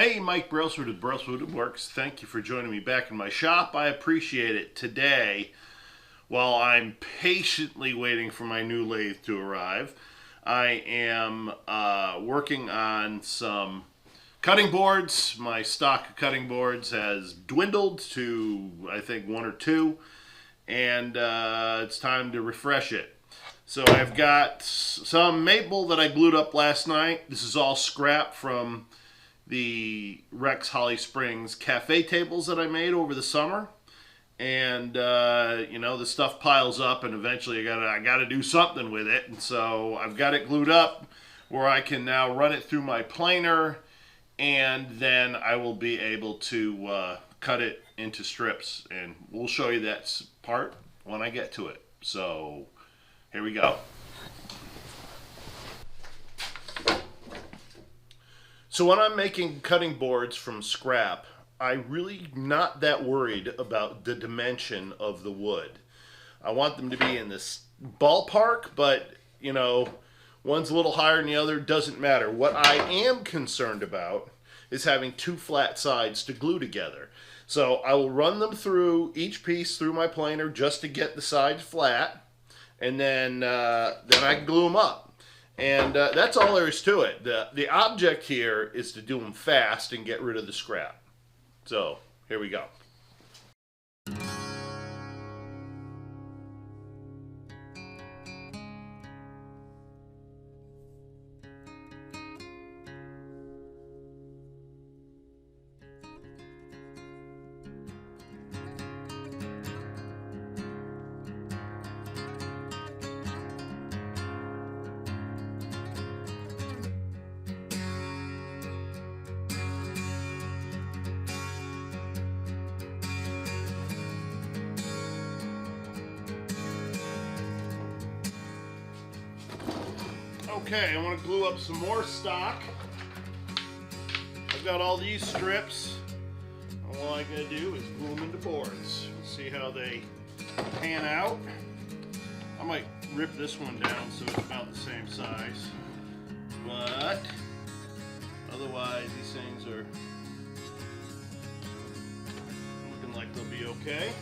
Hey, Mike Brailsford of Brailsford Works. Thank you for joining me back in my shop. I appreciate it. Today, while I'm patiently waiting for my new lathe to arrive, I am working on some cutting boards. My stock of cutting boards has dwindled to, I think, one or two, and it's time to refresh it. So I've got some maple that I glued up last night. This is all scrap from the Rex Holly Springs cafe tables that I made over the summer. And the stuff piles up, and eventually I gotta do something with it. And so I've got it glued up where I can now run it through my planer, and then I will be able to cut it into strips. And we'll show you that part when I get to it. So here we go. So when I'm making cutting boards from scrap, I'm really not that worried about the dimension of the wood. I want them to be in this ballpark, but one's a little higher than the other, doesn't matter. What I am concerned about is having two flat sides to glue together. So I will run them through each piece through my planer just to get the sides flat, and then I can glue them up. And that's all there is to it. The object here is to do them fast and get rid of the scrap. So here we go. Okay, I want to glue up some more stock. I've got all these strips. All I gotta do is glue them into boards. Let's see how they pan out. I might rip this one down so it's about the same size. But otherwise these things are looking like they'll be okay.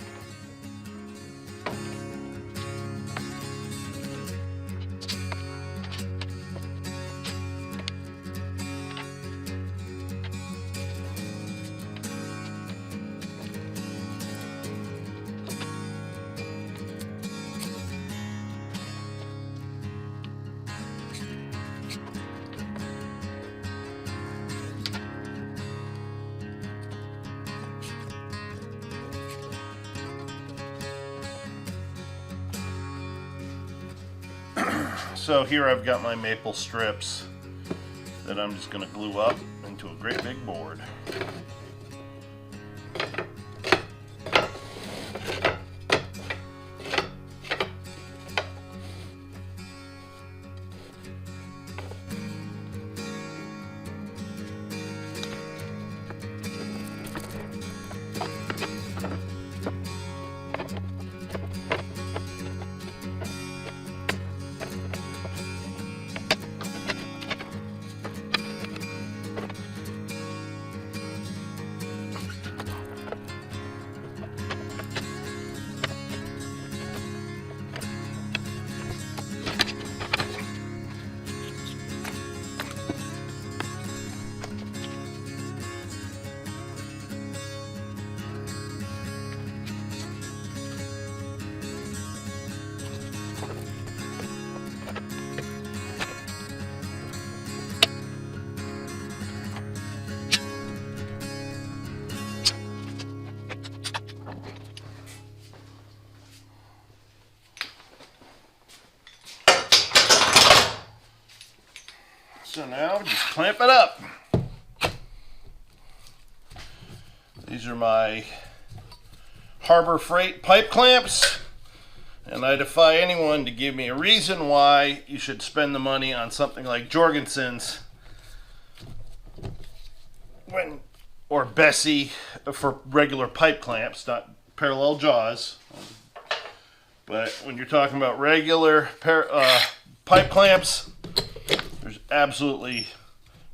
So here I've got my maple strips that I'm just going to glue up into a great big board. So now just clamp it up. These are my Harbor Freight pipe clamps, and I defy anyone to give me a reason why you should spend the money on something like Jorgensen's or Bessie for regular pipe clamps, not parallel jaws. But when you're talking about regular pipe clamps, there's absolutely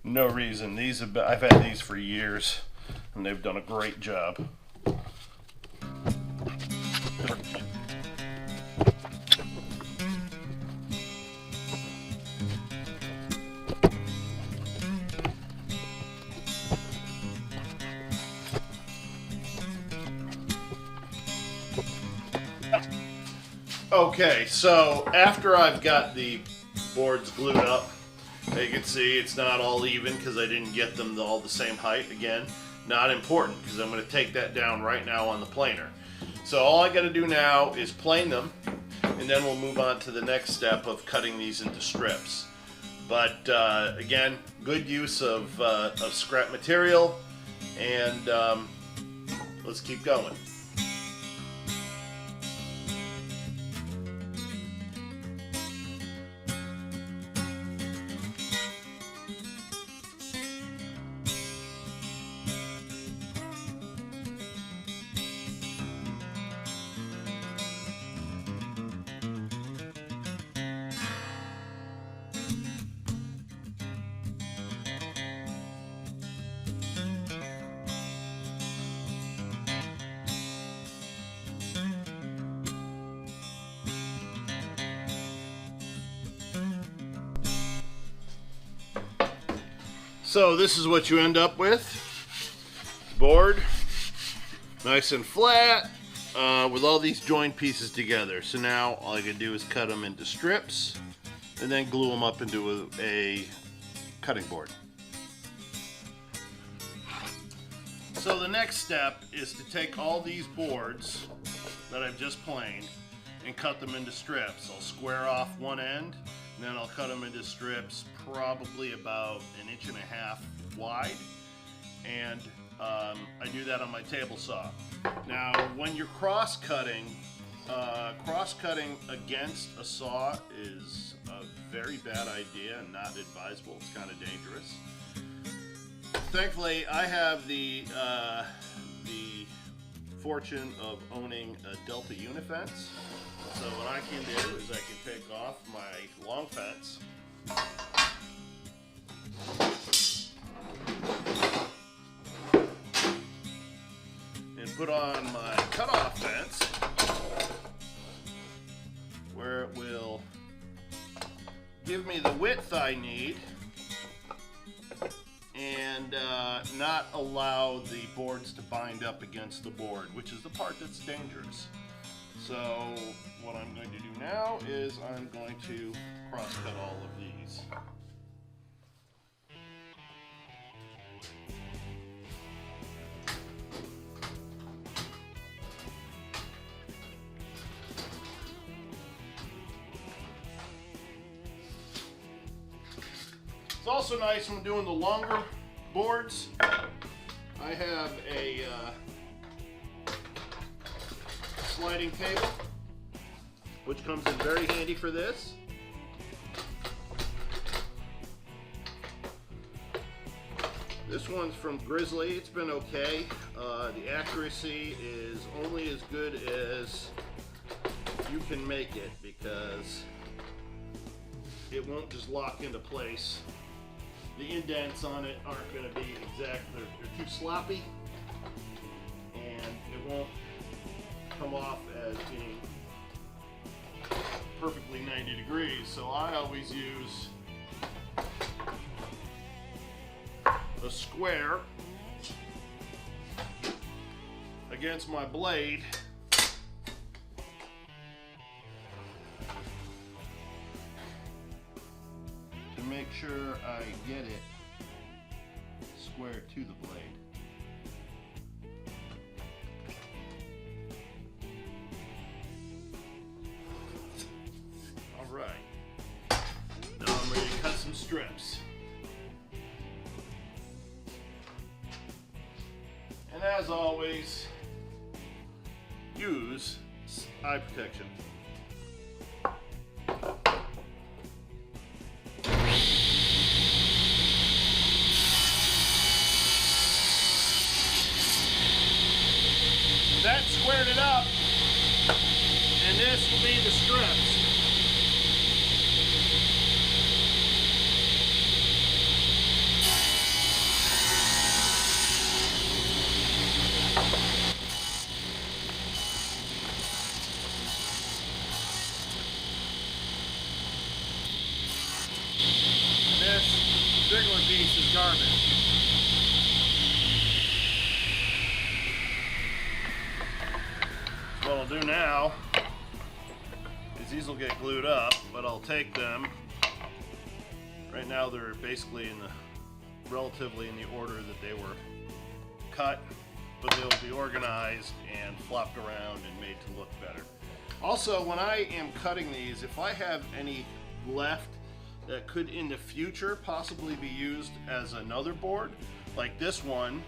no reason. I've had these for years, and they've done a great job. Okay, so after I've got the boards glued up, you can see it's not all even because I didn't get them all the same height. Again, not important because I'm going to take that down right now on the planer. So all I got to do now is plane them, and then we'll move on to the next step of cutting these into strips. But again, good use of scrap material, and let's keep going. So this is what you end up with. Board, nice and flat, with all these joined pieces together. So now all I can do is cut them into strips and then glue them up into a cutting board. So the next step is to take all these boards that I've just planed and cut them into strips. I'll square off one end, and then I'll cut them into strips probably about 1.5 inches wide, and I do that on my table saw. Now when you're cross-cutting against a saw is a very bad idea and not advisable. It's kind of dangerous. Thankfully, I have the fortune of owning a Delta Unifence. So what I can do is I can take off my long fence and put on my cutoff fence, where it will give me the width I need and not allow the boards to bind up against the board, which is the part that's dangerous. So what I'm going to do now is I'm going to cross-cut all of these. It's also nice when doing the longer boards. I have a sliding table, which comes in very handy for this. This one's from Grizzly. It's been okay. The accuracy is only as good as you can make it because it won't just lock into place. The indents on it aren't going to be exact. They're too sloppy, and it won't come off as being perfectly 90 degrees. So I always use a square against my blade to make sure I get it square to the blade. Alright, now I'm ready to cut some strips. And as always, use eye protection. That squared it up, and this will be the strips. garbage. So what I'll do now is these will get glued up, but I'll take them. Right now they're basically relatively in the order that they were cut, but they'll be organized and flopped around and made to look better. Also, when I am cutting these, if I have any left that could in the future possibly be used as another board, like this one,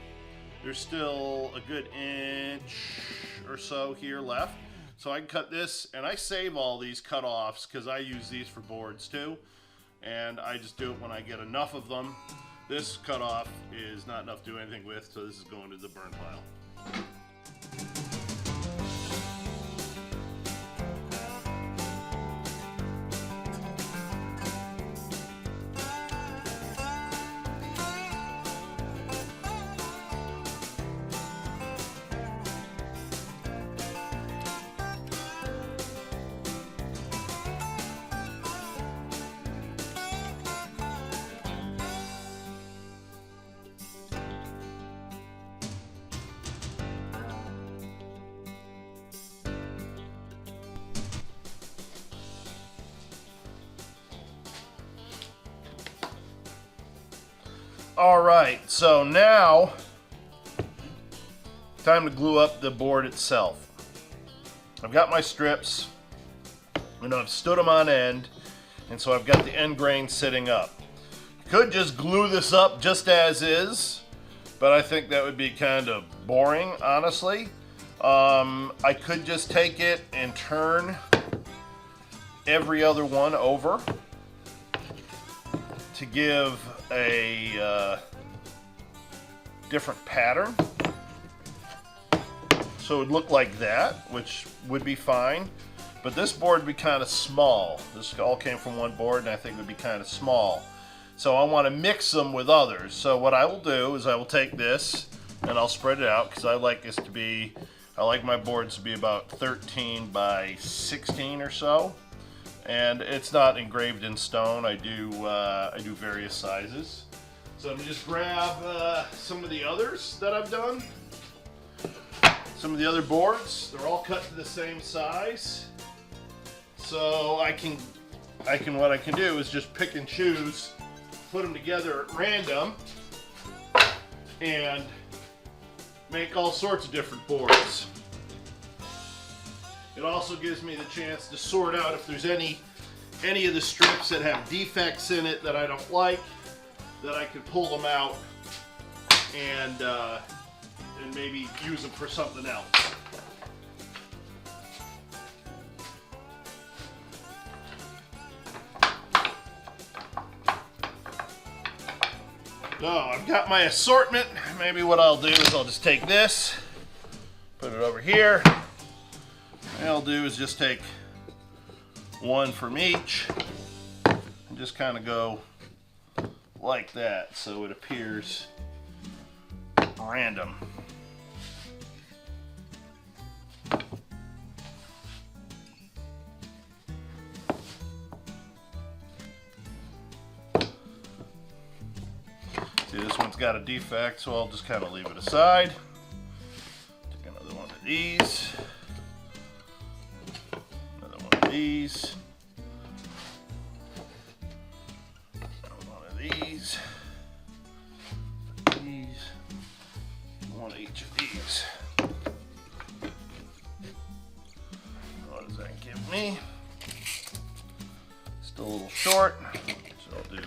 there's still a good inch or so here left. So I can cut this, and I save all these cut-offs because I use these for boards too. And I just do it when I get enough of them. This cutoff is not enough to do anything with, so this is going to the burn pile. All right, so now time to glue up the board itself. I've got my strips, and I've stood them on end, and so I've got the end grain sitting up. Could just glue this up just as is, but I think that would be kind of boring, honestly. I could just take it and turn every other one over to give a different pattern. So it would look like that, which would be fine. But this board would be kind of small. This all came from one board, and I think it would be kind of small. So I want to mix them with others. So what I will do is I will take this and I'll spread it out, because I like this to be, I like my boards to be about 13 by 16 or so. And it's not engraved in stone. I do various sizes. So I'm just grab some of the others that I've done. Some of the other boards, they're all cut to the same size. So what I can do is just pick and choose, put them together at random, and make all sorts of different boards. It also gives me the chance to sort out if there's any of the strips that have defects in it that I don't like, that I can pull them out and maybe use them for something else. So I've got my assortment. Maybe what I'll do is I'll just take this, put it over here. What I'll do is just take one from each and just kind of go like that so it appears random. See, this one's got a defect, so I'll just kind of leave it aside. Take another one of these. These, one of these, one of each of these. What does that give me? Still a little short, so I'll do.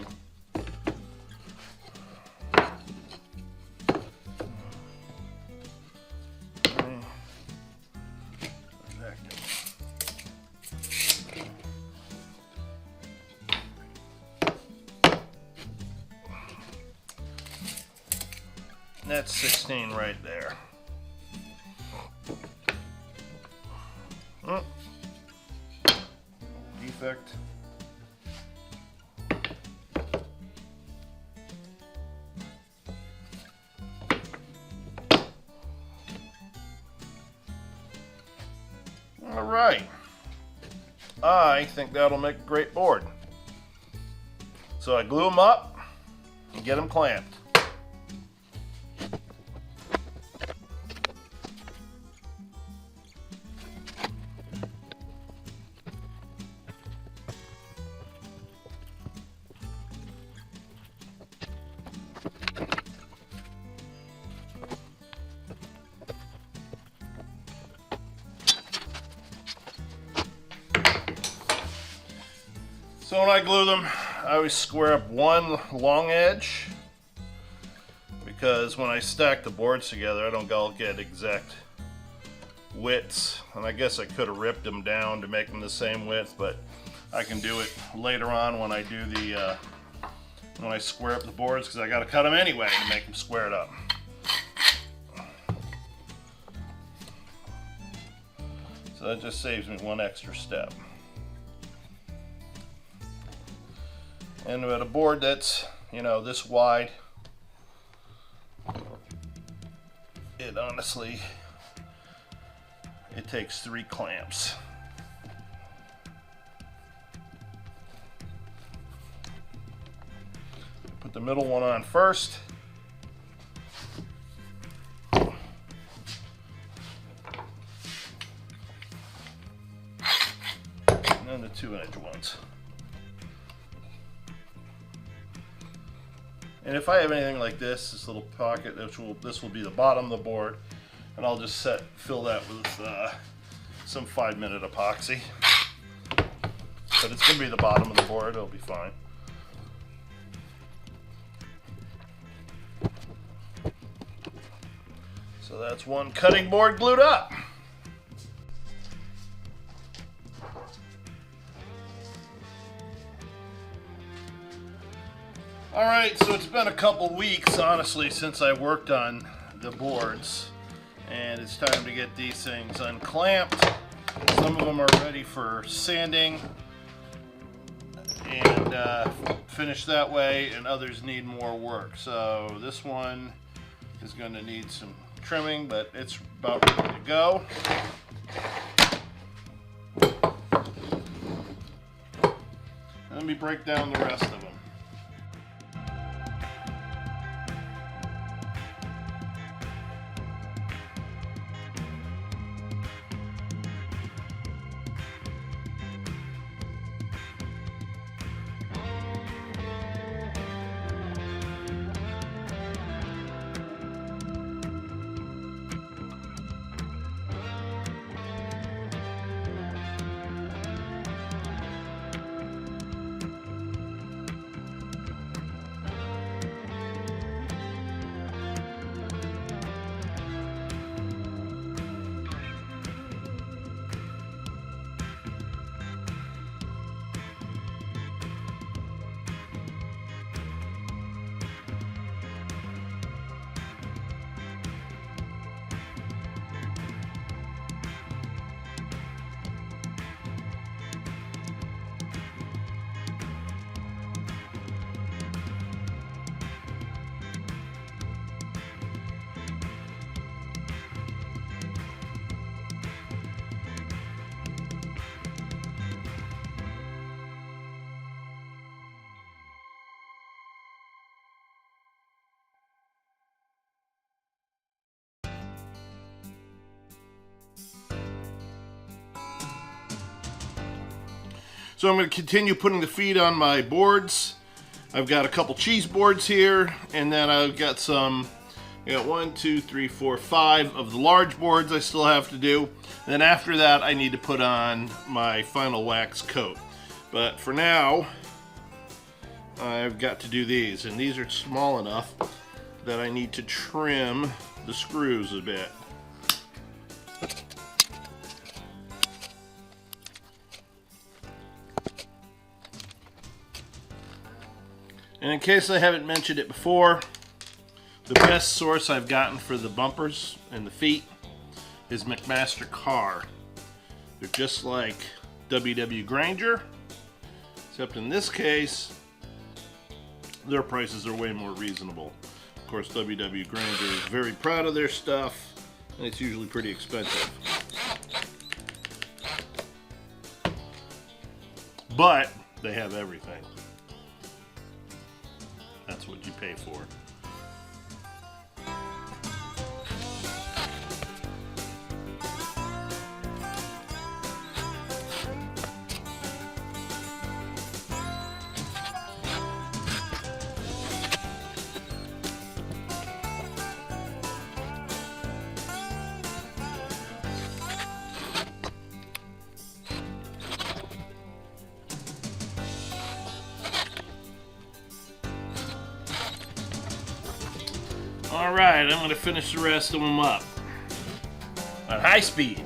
That's 16 right there. Defect. All right. I think that'll make a great board. So I glue them up. and get them clamped. So when I glue them, I always square up one long edge, because when I stack the boards together, I don't all get exact widths. And I guess I could have ripped them down to make them the same width, but I can do it later on when I do the when I square up the boards, because I got to cut them anyway to make them squared up. So that just saves me one extra step. And with a board that's, you know, this wide, it honestly, it takes 3 clamps. Put the middle one on first. And then the 2-inch ones. And if I have anything like this little pocket, this will be the bottom of the board, and I'll just fill that with some 5-minute epoxy. But it's going to be the bottom of the board, it'll be fine. So that's one cutting board glued up. Alright, so it's been a couple weeks, honestly, since I worked on the boards, and it's time to get these things unclamped. Some of them are ready for sanding and finished that way, and others need more work. So this one is going to need some trimming, but it's about ready to go. Let me break down the rest of them. So I'm going to continue putting the feet on my boards. I've got a couple cheese boards here, and then I've got some, I got 1, 2, 3, 4, 5 of the large boards I still have to do. And then after that, I need to put on my final wax coat. But for now, I've got to do these, and these are small enough that I need to trim the screws a bit. And in case I haven't mentioned it before, the best source I've gotten for the bumpers and the feet is McMaster-Carr. They're just like W.W. Grainger, except in this case, their prices are way more reasonable. Of course, W.W. Grainger is very proud of their stuff, and it's usually pretty expensive. But they have everything. That's what you pay for. Alright, I'm going to finish the rest of them up at high speed.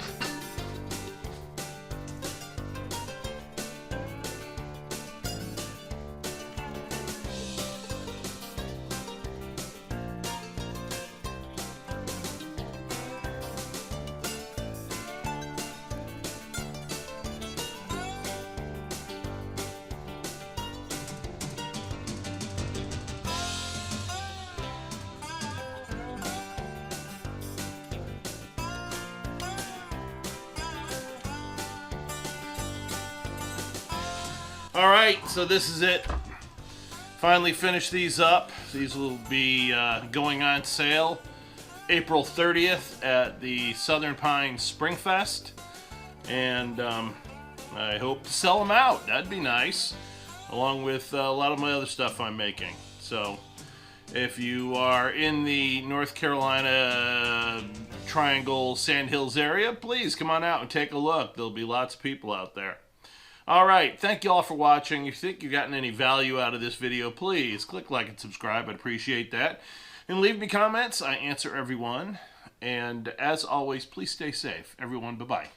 Alright, so this is it. Finally finished these up. These will be going on sale April 30th at the Southern Pines Spring Fest. And I hope to sell them out. That'd be nice. Along with a lot of my other stuff I'm making. So if you are in the North Carolina Triangle Sand Hills area, please come on out and take a look. There'll be lots of people out there. Alright, thank you all for watching. If you think you've gotten any value out of this video, please click like and subscribe. I'd appreciate that. And leave me comments. I answer everyone. And as always, please stay safe. Everyone, bye-bye.